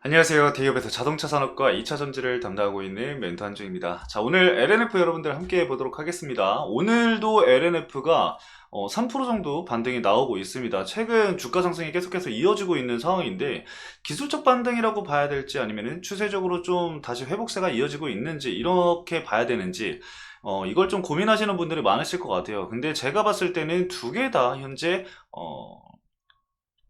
안녕하세요. 대기업에서 자동차 산업과 2차 전지를 담당하고 있는 멘토 한주입니다. 자, 오늘 LNF 여러분들 함께 보도록 하겠습니다. 오늘도 LNF가 3% 정도 반등이 나오고 있습니다. 최근 주가 상승이 계속해서 이어지고 있는 상황인데 기술적 반등이라고 봐야 될지 아니면 추세적으로 좀 다시 회복세가 이어지고 있는지 이렇게 봐야 되는지 이걸 좀 고민하시는 분들이 많으실 것 같아요. 근데 제가 봤을 때는 두 개 다 현재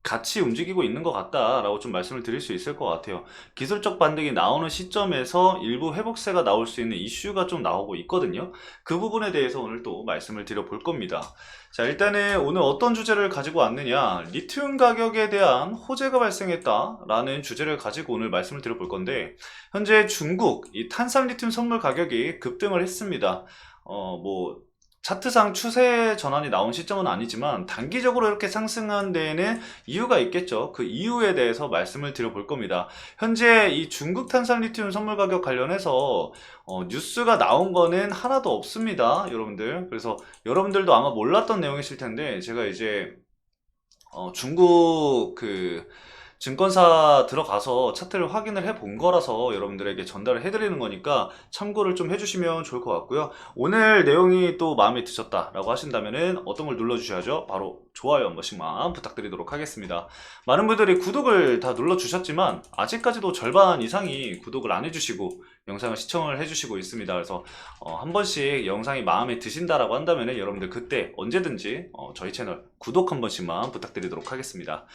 같이 움직이고 있는 것 같다라고 좀 말씀을 드릴 수 있을 것 같아요. 기술적 반등이 나오는 시점에서 일부 회복세가 나올 수 있는 이슈가 좀 나오고 있거든요. 그 부분에 대해서 오늘 또 말씀을 드려 볼 겁니다. 자, 일단은 오늘 어떤 주제를 가지고 왔느냐, 리튬 가격에 대한 호재가 발생했다라는 주제를 가지고 오늘 말씀을 드려 볼 건데, 현재 중국 이 탄산 리튬 선물 가격이 급등을 했습니다. 뭐 차트상 추세 전환이 나온 시점은 아니지만 단기적으로 이렇게 상승한 데에는 이유가 있겠죠. 그 이유에 대해서 말씀을 드려볼 겁니다. 현재 이 중국 탄산 리튬 선물 가격 관련해서 뉴스가 나온 거는 하나도 없습니다, 여러분들. 그래서 여러분들도 아마 몰랐던 내용이실 텐데 제가 이제 중국 그 증권사 들어가서 차트를 확인을 해 본 거라서 여러분들에게 전달을 해드리는 거니까 참고를 좀 해주시면 좋을 것 같고요. 오늘 내용이 또 마음에 드셨다라고 하신다면은 어떤 걸 눌러주셔야죠? 바로 좋아요 한 번씩만 부탁드리도록 하겠습니다. 많은 분들이 구독을 다 눌러주셨지만 아직까지도 절반 이상이 구독을 안 해주시고 영상을 시청을 해주시고 있습니다. 그래서 한 번씩 영상이 마음에 드신다라고 한다면은 여러분들 그때 언제든지 저희 채널 구독 한 번씩만 부탁드리도록 하겠습니다.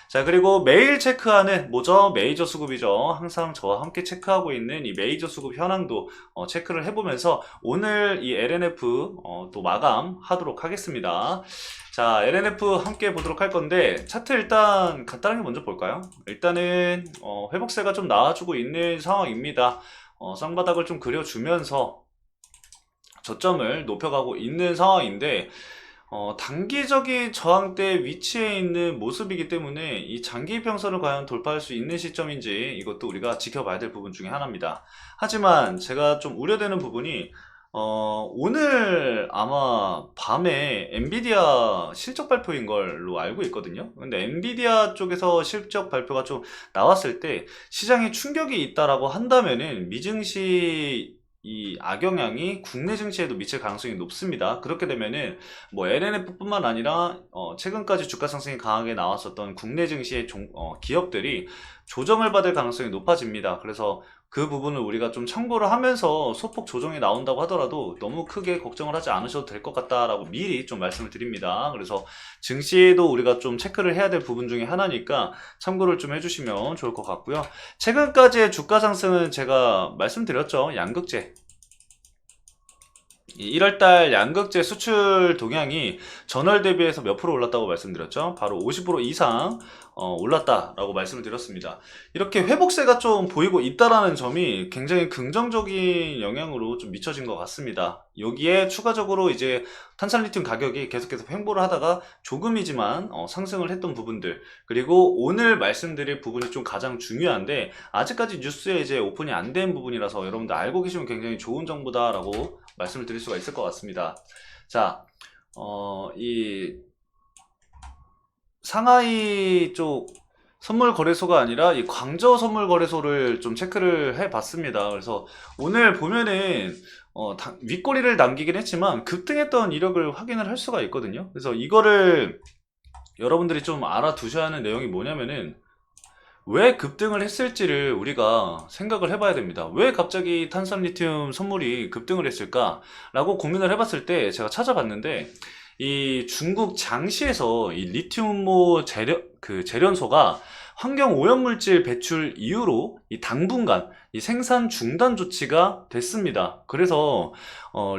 자, 그리고 매일 체크하는 뭐죠? 메이저 수급이죠. 항상 저와 함께 체크하고 있는 이 메이저 수급 현황도 체크를 해보면서 오늘 이 LNF 또 마감하도록 하겠습니다. 자, LNF 함께 보도록 할 건데 차트 일단 간단하게 먼저 볼까요? 일단은 회복세가 좀 나와주고 있는 상황입니다. 쌍바닥을 좀 그려주면서 저점을 높여가고 있는 상황인데 단기적인 저항대 위치에 있는 모습이기 때문에 이 장기 평선을 과연 돌파할 수 있는 시점인지 이것도 우리가 지켜봐야 될 부분 중에 하나입니다. 하지만 제가 좀 우려되는 부분이 오늘 아마 밤에 엔비디아 실적 발표인 걸로 알고 있거든요. 근데 엔비디아 쪽에서 실적 발표가 좀 나왔을 때 시장에 충격이 있다라고 한다면은 미증시 이 악영향이 국내 증시에도 미칠 가능성이 높습니다. 그렇게 되면은 뭐 LNF뿐만 아니라 최근까지 주가 상승이 강하게 나왔었던 국내 증시의 기업들이 조정을 받을 가능성이 높아집니다. 그래서 그 부분을 우리가 좀 참고를 하면서 소폭 조정이 나온다고 하더라도 너무 크게 걱정을 하지 않으셔도 될 것 같다라고 미리 좀 말씀을 드립니다. 그래서 증시에도 우리가 좀 체크를 해야 될 부분 중에 하나니까 참고를 좀 해주시면 좋을 것 같고요. 최근까지의 주가 상승은 제가 말씀드렸죠. 양극재. 1월달 양극재 수출 동향이 전월 대비해서 몇 프로 올랐다고 말씀드렸죠? 바로 50% 이상 올랐다라고 말씀을 드렸습니다. 이렇게 회복세가 좀 보이고 있다라는 점이 굉장히 긍정적인 영향으로 좀 미쳐진 것 같습니다. 여기에 추가적으로 이제 탄산리튬 가격이 계속해서 횡보를 하다가 조금이지만 상승을 했던 부분들, 그리고 오늘 말씀드릴 부분이 좀 가장 중요한데 아직까지 뉴스에 이제 오픈이 안 된 부분이라서 여러분들 알고 계시면 굉장히 좋은 정보다라고 말씀을 드릴 수가 있을 것 같습니다. 자, 이 상하이 쪽 선물 거래소가 아니라 이 광저 선물 거래소를 좀 체크를 해 봤습니다. 그래서 오늘 보면은 윗꼬리를 남기긴 했지만 급등했던 이력을 확인을 할 수가 있거든요. 그래서 이거를 여러분들이 좀 알아두셔야 하는 내용이 뭐냐면은 왜 급등을 했을지를 우리가 생각을 해봐야 됩니다. 왜 갑자기 탄산리튬 선물이 급등을 했을까? 라고 고민을 해봤을 때 제가 찾아봤는데 이 중국 장시에서 이 리튬 재련소가 환경 오염물질 배출 이후로 이 당분간 이 생산 중단 조치가 됐습니다. 그래서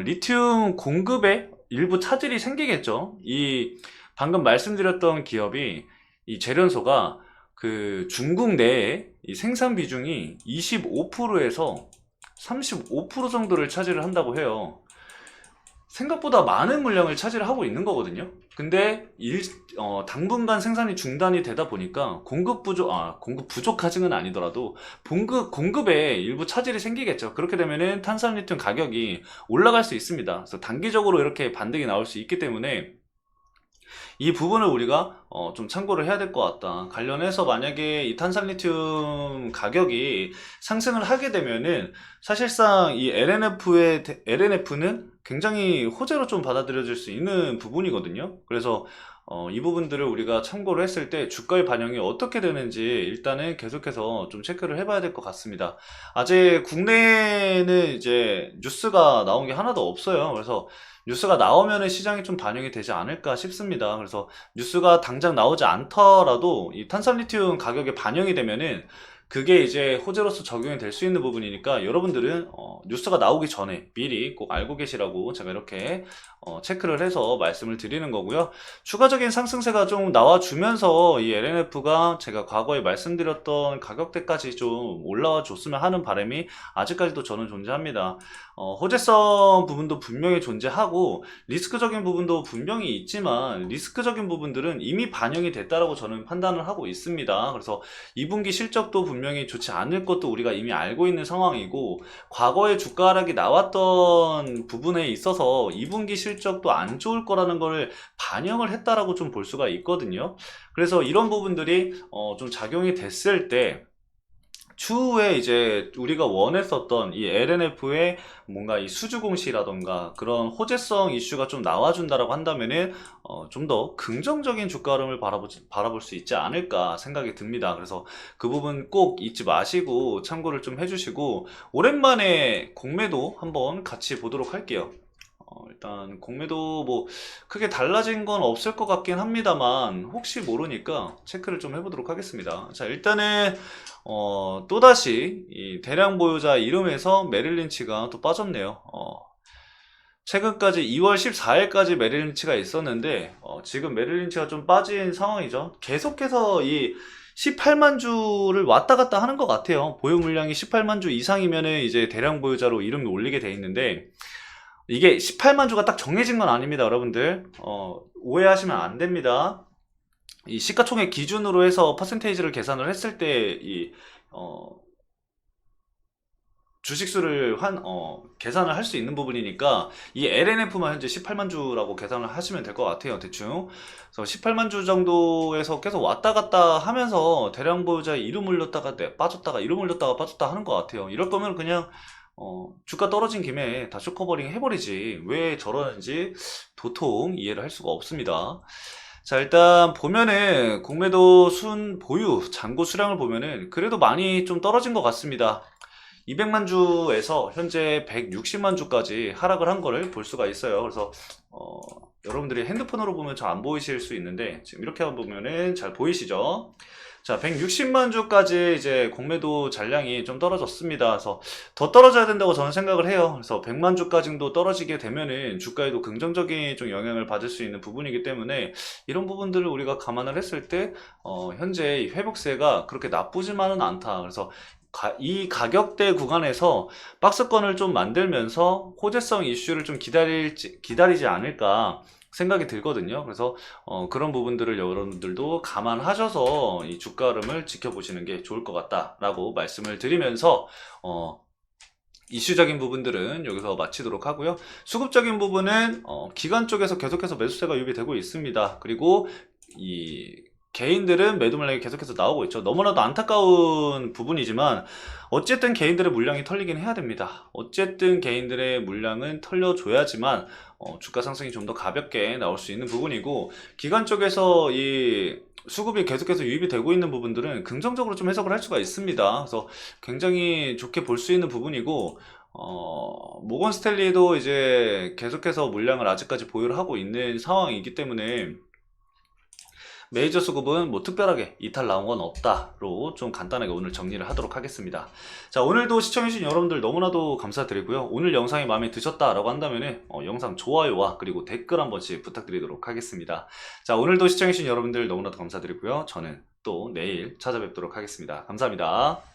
리튬 공급에 일부 차질이 생기겠죠. 이 방금 말씀드렸던 기업이 이 재련소가 그 중국 내에 이 생산 비중이 25%에서 35% 정도를 차지를 한다고 해요. 생각보다 많은 물량을 차지를 하고 있는 거거든요. 근데 당분간 생산이 중단이 되다 보니까 공급 부족까지는 아니더라도 공급에 일부 차질이 생기겠죠. 그렇게 되면은 탄산리튬 가격이 올라갈 수 있습니다. 그래서 단기적으로 이렇게 반등이 나올 수 있기 때문에 이 부분을 우리가 좀 참고를 해야 될 것 같다. 관련해서 만약에 이 탄산리튬 가격이 상승을 하게 되면은 사실상 이 LNF는 굉장히 호재로 좀 받아들여질 수 있는 부분이거든요. 그래서 이 부분들을 우리가 참고를 했을 때 주가의 반영이 어떻게 되는지 일단은 계속해서 좀 체크를 해봐야 될 것 같습니다. 아직 국내에는 이제 뉴스가 나온 게 하나도 없어요. 그래서 뉴스가 나오면은 시장이 좀 반영이 되지 않을까 싶습니다. 그래서 뉴스가 당장 나오지 않더라도 이 탄산리튬 가격에 반영이 되면은 그게 이제 호재로서 적용이 될 수 있는 부분이니까 여러분들은 뉴스가 나오기 전에 미리 꼭 알고 계시라고 제가 이렇게 체크를 해서 말씀을 드리는 거고요. 추가적인 상승세가 좀 나와주면서 이 LNF가 제가 과거에 말씀드렸던 가격대까지 좀 올라와 줬으면 하는 바람이 아직까지도 저는 존재합니다. 호재성 부분도 분명히 존재하고 리스크적인 부분도 분명히 있지만 리스크적인 부분들은 이미 반영이 됐다라고 저는 판단을 하고 있습니다. 그래서 2분기 실적도 분명히 좋지 않을 것도 우리가 이미 알고 있는 상황이고 과거에 주가 하락이 나왔던 부분에 있어서 2분기 실적도 안 좋을 거라는 걸 반영을 했다라고 좀 볼 수가 있거든요. 그래서 이런 부분들이 좀 작용이 됐을 때 추후에 이제 우리가 원했었던 이 LNF의 뭔가 이 수주 공시라던가 그런 호재성 이슈가 좀 나와준다라고 한다면은 좀 더 긍정적인 주가 흐름을 바라볼 수 있지 않을까 생각이 듭니다. 그래서 그 부분 꼭 잊지 마시고 참고를 좀 해주시고 오랜만에 공매도 한번 같이 보도록 할게요. 일단 공매도 뭐 크게 달라진 건 없을 것 같긴 합니다만 혹시 모르니까 체크를 좀 해보도록 하겠습니다. 자, 일단은 또다시 이 대량 보유자 이름에서 메릴 린치가 또 빠졌네요. 최근까지 2월 14일까지 메릴 린치가 있었는데 지금 메릴 린치가 좀 빠진 상황이죠. 계속해서 이 18만 주를 왔다 갔다 하는 것 같아요. 보유 물량이 18만 주 이상이면은 이제 대량 보유자로 이름이 올리게 돼 있는데 이게 18만 주가 딱 정해진 건 아닙니다, 여러분들. 오해하시면 안 됩니다. 이 시가총액 기준으로 해서 퍼센테이지를 계산을 했을 때 주식수를 계산을 할 수 있는 부분이니까 이 LNF만 현재 18만 주라고 계산을 하시면 될 것 같아요, 대충. 그래서 18만 주 정도에서 계속 왔다 갔다 하면서 대량 보유자에 이름 올렸다가 빠졌다가 이름 올렸다가 빠졌다 하는 것 같아요. 이럴 거면 그냥 주가 떨어진 김에 다 쇼커버링 해버리지 왜 저러는지 도통 이해를 할 수가 없습니다. 자, 일단 보면은 공매도 순 보유 잔고 수량을 보면은 그래도 많이 좀 떨어진 것 같습니다. 200만 주에서 현재 160만 주까지 하락을 한 거를 볼 수가 있어요. 그래서 여러분들이 핸드폰으로 보면 잘 안 보이실 수 있는데 지금 이렇게 보면은 잘 보이시죠? 자, 160만 주까지 이제 공매도 잔량이 좀 떨어졌습니다. 그래서 더 떨어져야 된다고 저는 생각을 해요. 그래서 100만 주까지도 떨어지게 되면은 주가에도 긍정적인 좀 영향을 받을 수 있는 부분이기 때문에 이런 부분들을 우리가 감안을 했을 때 현재 이 회복세가 그렇게 나쁘지만은 않다. 그래서 이 가격대 구간에서 박스권을 좀 만들면서 호재성 이슈를 좀 기다리지 않을까 생각이 들거든요. 그래서 그런 부분들을 여러분들도 감안하셔서 이 주가 흐름을 지켜보시는 게 좋을 것 같다라고 말씀을 드리면서 이슈적인 부분들은 여기서 마치도록 하고요. 수급적인 부분은 기관 쪽에서 계속해서 매수세가 유입되고 있습니다. 그리고 이 개인들은 매도 물량이 계속해서 나오고 있죠. 너무나도 안타까운 부분이지만 어쨌든 개인들의 물량이 털리긴 해야 됩니다. 어쨌든 개인들의 물량은 털려줘야지만 주가 상승이 좀 더 가볍게 나올 수 있는 부분이고 기관 쪽에서 이 수급이 계속해서 유입이 되고 있는 부분들은 긍정적으로 좀 해석을 할 수가 있습니다. 그래서 굉장히 좋게 볼 수 있는 부분이고 모건 스탠리도 이제 계속해서 물량을 아직까지 보유를 하고 있는 상황이기 때문에 메이저 수급은 뭐 특별하게 이탈 나온 건 없다로 좀 간단하게 오늘 정리를 하도록 하겠습니다. 자, 오늘도 시청해주신 여러분들 너무나도 감사드리고요. 오늘 영상이 마음에 드셨다라고 한다면 영상 좋아요와 그리고 댓글 한 번씩 부탁드리도록 하겠습니다. 자, 오늘도 시청해주신 여러분들 너무나도 감사드리고요. 저는 또 내일 찾아뵙도록 하겠습니다. 감사합니다.